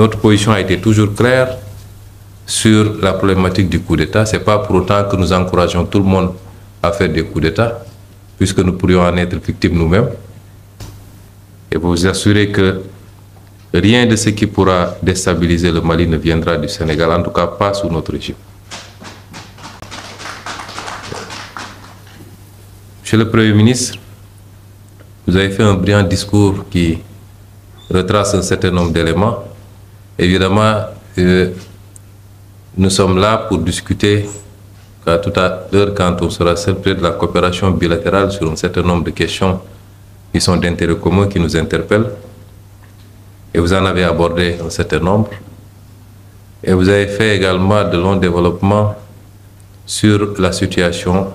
Notre position a été toujours claire sur la problématique du coup d'État. Ce n'est pas pour autant que nous encourageons tout le monde à faire des coups d'État, puisque nous pourrions en être victimes nous-mêmes. Et pour vous assurer que rien de ce qui pourra déstabiliser le Mali ne viendra du Sénégal, en tout cas pas sous notre régime. Monsieur le Premier ministre, vous avez fait un brillant discours qui retrace un certain nombre d'éléments. Évidemment, nous sommes là pour discuter tout à l'heure, quand on sera seul, de la coopération bilatérale sur un certain nombre de questions qui sont d'intérêt commun, qui nous interpellent. Et vous en avez abordé un certain nombre. Et vous avez fait également de longs développements sur la situation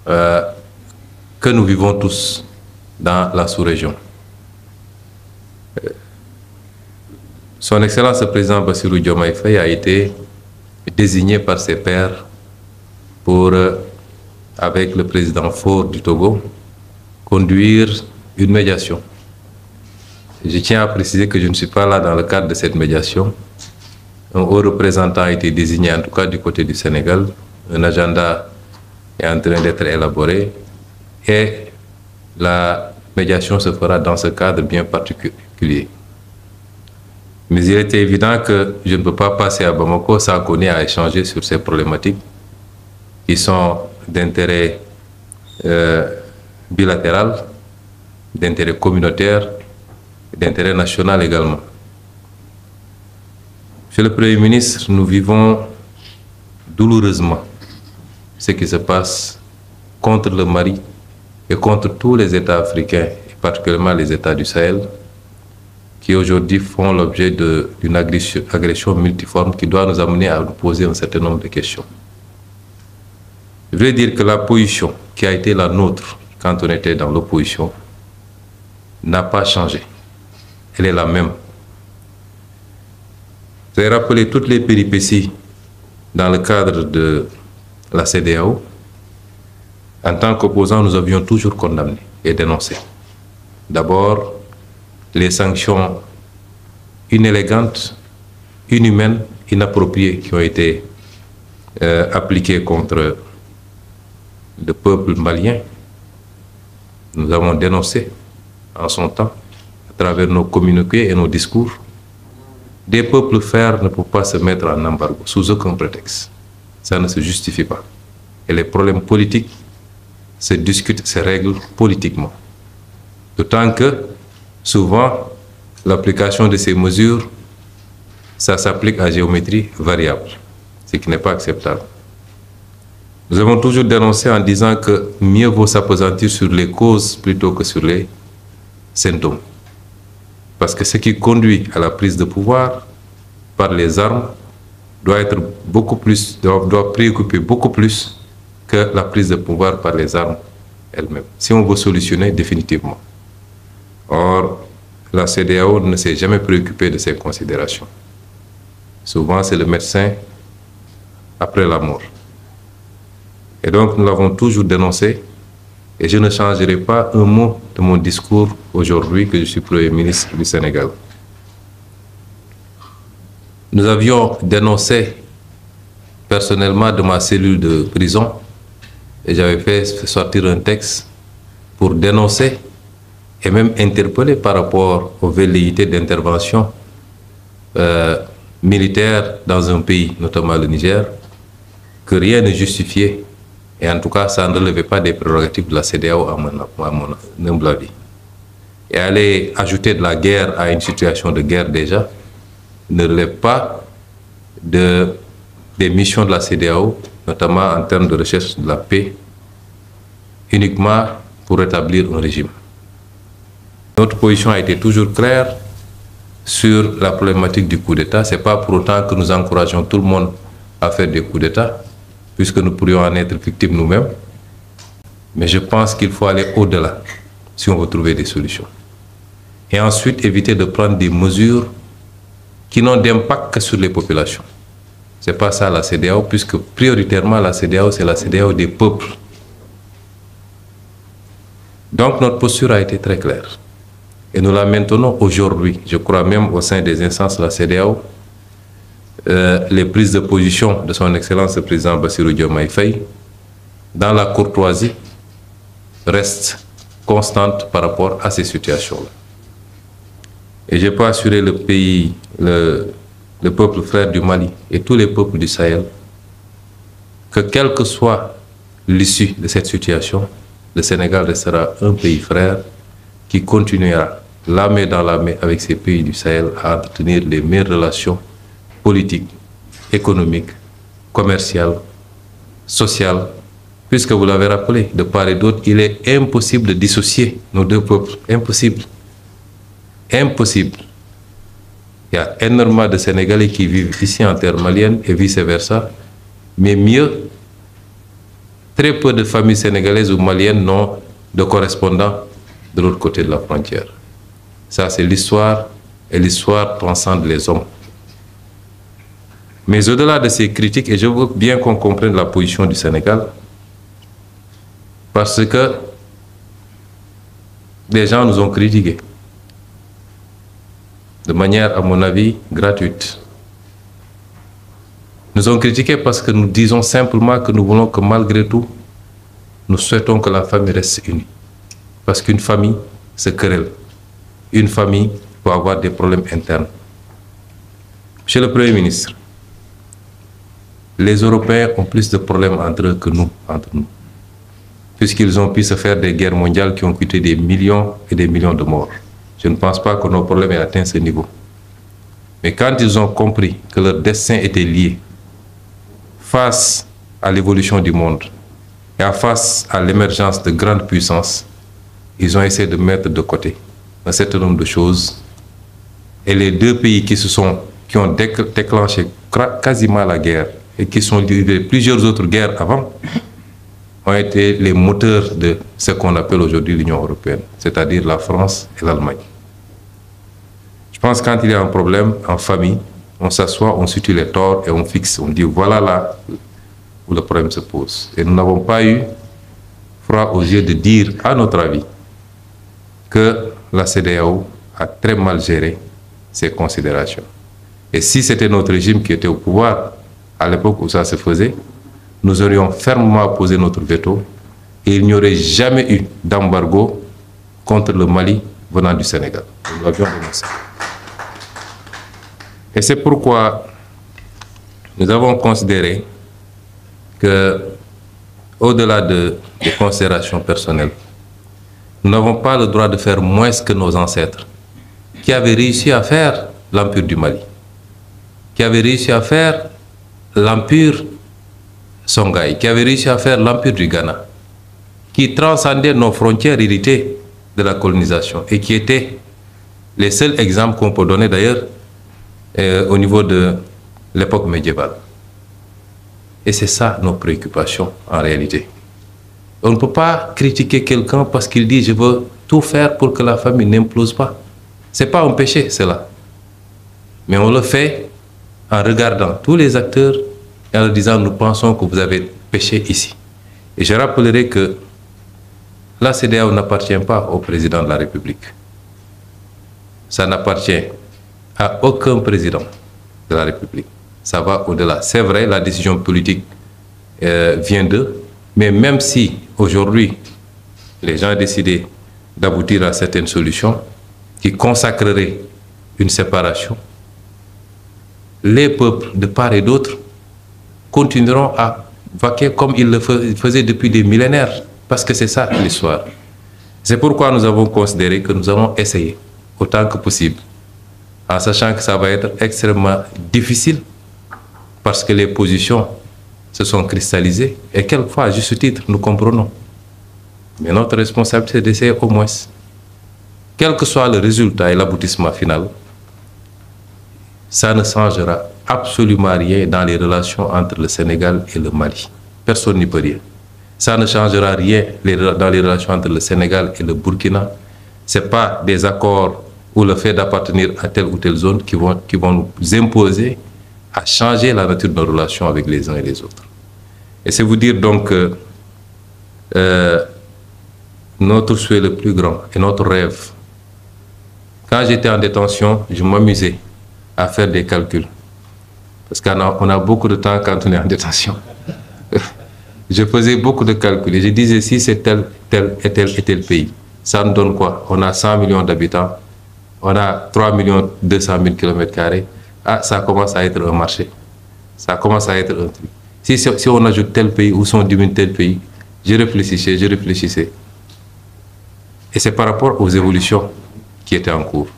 que nous vivons tous dans la sous-région. Son Excellence le Président Bassirou Diomaye Faye a été désigné par ses pairs pour, avec le président Faure du Togo, conduire une médiation. Je tiens à préciser que je ne suis pas là dans le cadre de cette médiation. Un haut représentant a été désigné, en tout cas du côté du Sénégal. Un agenda est en train d'être élaboré et la médiation se fera dans ce cadre bien particulier. Mais il était évident que je ne peux pas passer à Bamako sans qu'on ait à échanger sur ces problématiques qui sont d'intérêt bilatéral, d'intérêt communautaire, d'intérêt national également. Monsieur le Premier ministre, nous vivons douloureusement ce qui se passe contre le Mali et contre tous les États africains, et particulièrement les États du Sahel, qui aujourd'hui font l'objet d'une agression multiforme qui doit nous amener à nous poser un certain nombre de questions. Je veux dire que la position qui a été la nôtre quand on était dans l'opposition n'a pas changé. Elle est la même. Vous avez rappelé toutes les péripéties dans le cadre de la CEDEAO. En tant qu'opposants, nous avions toujours condamné et dénoncé. D'abord, les sanctions inélégantes, inhumaines, inappropriées qui ont été appliquées contre le peuple malien. Nous avons dénoncé en son temps, à travers nos communiqués et nos discours. Des peuples frères ne peuvent pas se mettre en embargo sous aucun prétexte. Ça ne se justifie pas. Et les problèmes politiques se discutent, se règlent politiquement. D'autant que souvent, l'application de ces mesures, ça s'applique à géométrie variable, ce qui n'est pas acceptable. Nous avons toujours dénoncé en disant que mieux vaut s'appesantir sur les causes plutôt que sur les symptômes. Parce que ce qui conduit à la prise de pouvoir par les armes doit préoccuper beaucoup plus que la prise de pouvoir par les armes elles-mêmes, si on veut solutionner définitivement. Or, la CEDEAO ne s'est jamais préoccupée de ces considérations. Souvent, c'est le médecin après la mort. Et donc, nous l'avons toujours dénoncé, et je ne changerai pas un mot de mon discours aujourd'hui que je suis Premier ministre du Sénégal. Nous avions dénoncé personnellement de ma cellule de prison, et j'avais fait sortir un texte pour dénoncer et même interpeller par rapport aux velléités d'intervention militaire dans un pays, notamment le Niger, que rien ne justifiait, et en tout cas ça ne relevait pas des prérogatives de la CEDEAO à mon humble avis. Et aller ajouter de la guerre à une situation de guerre déjà ne relève pas des missions de la CEDEAO, notamment en termes de recherche de la paix, uniquement pour rétablir un régime. Notre position a été toujours claire sur la problématique du coup d'État. Ce n'est pas pour autant que nous encourageons tout le monde à faire des coups d'État, puisque nous pourrions en être victimes nous-mêmes. Mais je pense qu'il faut aller au-delà si on veut trouver des solutions. Et ensuite, éviter de prendre des mesures qui n'ont d'impact que sur les populations. Ce n'est pas ça la CEDEAO, puisque prioritairement la CEDEAO, c'est la CEDEAO des peuples. Donc notre posture a été très claire. Et nous la maintenons aujourd'hui, je crois même au sein des instances de la CEDEAO. Les prises de position de son Excellence le président Bassirou Diomaye Faye, dans la courtoisie, restent constantes par rapport à ces situations-là. Et je peux assurer le pays, le peuple frère du Mali et tous les peuples du Sahel que quelle que soit l'issue de cette situation, le Sénégal restera un pays frère qui continuera la main dans la main avec ces pays du Sahel à entretenir les meilleures relations politiques, économiques, commerciales, sociales, puisque vous l'avez rappelé, de part et d'autre, il est impossible de dissocier nos deux peuples. Impossible. Impossible. Il y a énormément de Sénégalais qui vivent ici en terre malienne et vice-versa, mais mieux, très peu de familles sénégalaises ou maliennes n'ont de correspondants de l'autre côté de la frontière. Ça, c'est l'histoire, et l'histoire transcende les hommes. Mais au-delà de ces critiques, et je veux bien qu'on comprenne la position du Sénégal, parce que des gens nous ont critiqués, de manière, à mon avis, gratuite. Nous ont critiqués parce que nous disons simplement que nous voulons que malgré tout, nous souhaitons que la famille reste unie. Parce qu'une famille se querelle. Une famille peut avoir des problèmes internes. Monsieur le Premier ministre, les Européens ont plus de problèmes entre eux que nous, entre nous. Puisqu'ils ont pu se faire des guerres mondiales qui ont coûté des millions et des millions de morts. Je ne pense pas que nos problèmes aient atteint ce niveau. Mais quand ils ont compris que leur destin était lié face à l'évolution du monde et face à l'émergence de grandes puissances, ils ont essayé de mettre de côté un certain nombre de choses. Et les deux pays qui ont déclenché quasiment la guerre et qui sont livrés plusieurs autres guerres avant, ont été les moteurs de ce qu'on appelle aujourd'hui l'Union européenne, c'est-à-dire la France et l'Allemagne. Je pense que quand il y a un problème en famille, on s'assoit, on situe les torts et on fixe, on dit voilà là où le problème se pose. Et nous n'avons pas eu froid aux yeux de dire, à notre avis, que la CEDEAO a très mal géré ces considérations. Et si c'était notre régime qui était au pouvoir à l'époque où ça se faisait, nous aurions fermement posé notre veto et il n'y aurait jamais eu d'embargo contre le Mali venant du Sénégal. Nous l'avions dénoncé. Et c'est pourquoi nous avons considéré que, au-delà des considérations personnelles, nous n'avons pas le droit de faire moins que nos ancêtres, qui avaient réussi à faire l'Empire du Mali, qui avaient réussi à faire l'Empire Songhai, qui avait réussi à faire l'Empire du Ghana, qui transcendait nos frontières héritées de la colonisation et qui étaient les seuls exemples qu'on peut donner d'ailleurs au niveau de l'époque médiévale. Et c'est ça nos préoccupations en réalité. On ne peut pas critiquer quelqu'un parce qu'il dit « je veux tout faire pour que la famille n'implose pas ». Ce n'est pas un péché cela. Mais on le fait en regardant tous les acteurs et en leur disant « nous pensons que vous avez péché ici ». Et je rappellerai que la CEDEAO n'appartient pas au président de la République. Ça n'appartient à aucun président de la République. Ça va au-delà. C'est vrai, la décision politique vient d'eux, mais même si aujourd'hui les gens ont décidé d'aboutir à certaines solutions qui consacreraient une séparation, les peuples de part et d'autre continueront à vaquer comme ils le faisaient depuis des millénaires, parce que c'est ça l'histoire. C'est pourquoi nous avons considéré que nous allons essayer autant que possible, en sachant que ça va être extrêmement difficile, parce que les positions se sont cristallisées, et quelquefois, à juste titre, nous comprenons. Mais notre responsabilité, c'est d'essayer au moins, quel que soit le résultat et l'aboutissement final, ça ne changera absolument rien dans les relations entre le Sénégal et le Mali. Personne n'y peut rien. Ça ne changera rien dans les relations entre le Sénégal et le Burkina. Ce n'est pas des accords ou le fait d'appartenir à telle ou telle zone qui vont nous imposer à changer la nature de nos relations avec les uns et les autres. Et c'est vous dire donc que notre souhait le plus grand et notre rêve, Quand j'étais en détention, je m'amusais à faire des calculs. Parce qu'on a beaucoup de temps quand on est en détention. Je faisais beaucoup de calculs et je disais si c'est tel et tel pays, ça nous donne quoi? On a 100 millions d'habitants, on a 3 200 000 km². Ah, ça commence à être un marché. Ça commence à être un truc. Si on ajoute tel pays ou si on diminue tel pays, je réfléchissais. Et c'est par rapport aux évolutions qui étaient en cours.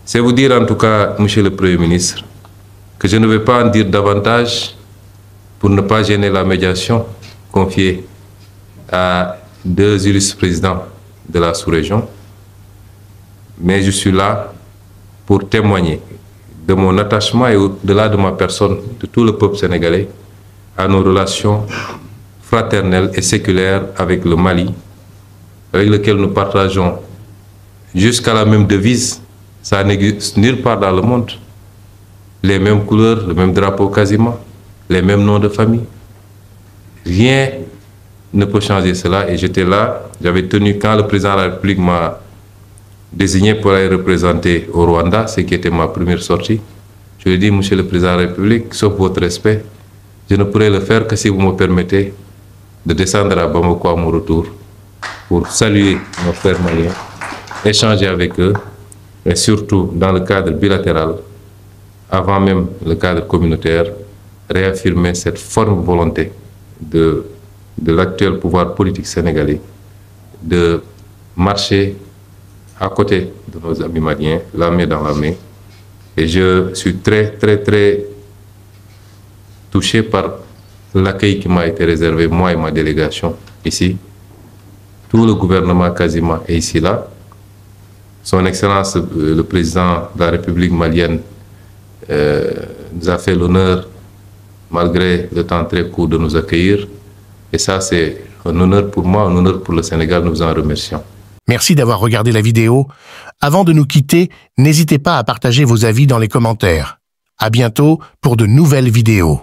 C'est vous dire en tout cas, Monsieur le Premier ministre, que je ne vais pas en dire davantage pour ne pas gêner la médiation confiée à 2 illustres présidents de la sous-région. Mais je suis là pour témoigner de mon attachement et au-delà de ma personne, de tout le peuple sénégalais, à nos relations fraternelles et séculaires avec le Mali, avec lequel nous partageons jusqu'à la même devise, ça n'existe nulle part dans le monde, les mêmes couleurs, le même drapeau quasiment, les mêmes noms de famille. Rien ne peut changer cela et j'étais là, j'avais tenu quand le président de la République m'a désigné pour aller représenter au Rwanda, ce qui était ma première sortie. Je lui ai dit, Monsieur le Président de la République, sauf votre respect, je ne pourrai le faire que si vous me permettez de descendre à Bamako à mon retour pour saluer nos frères maliens, échanger avec eux et surtout dans le cadre bilatéral, avant même le cadre communautaire, réaffirmer cette forme volonté de l'actuel pouvoir politique sénégalais de marcher à côté de nos amis maliens, la main dans la main. Et je suis très touché par l'accueil qui m'a été réservé, moi et ma délégation, ici. Tout le gouvernement quasiment est ici, là. Son Excellence, le président de la République malienne, nous a fait l'honneur, malgré le temps très court, de nous accueillir. Et ça, c'est un honneur pour moi, un honneur pour le Sénégal. Nous vous en remercions. Merci d'avoir regardé la vidéo. Avant de nous quitter, n'hésitez pas à partager vos avis dans les commentaires. À bientôt pour de nouvelles vidéos.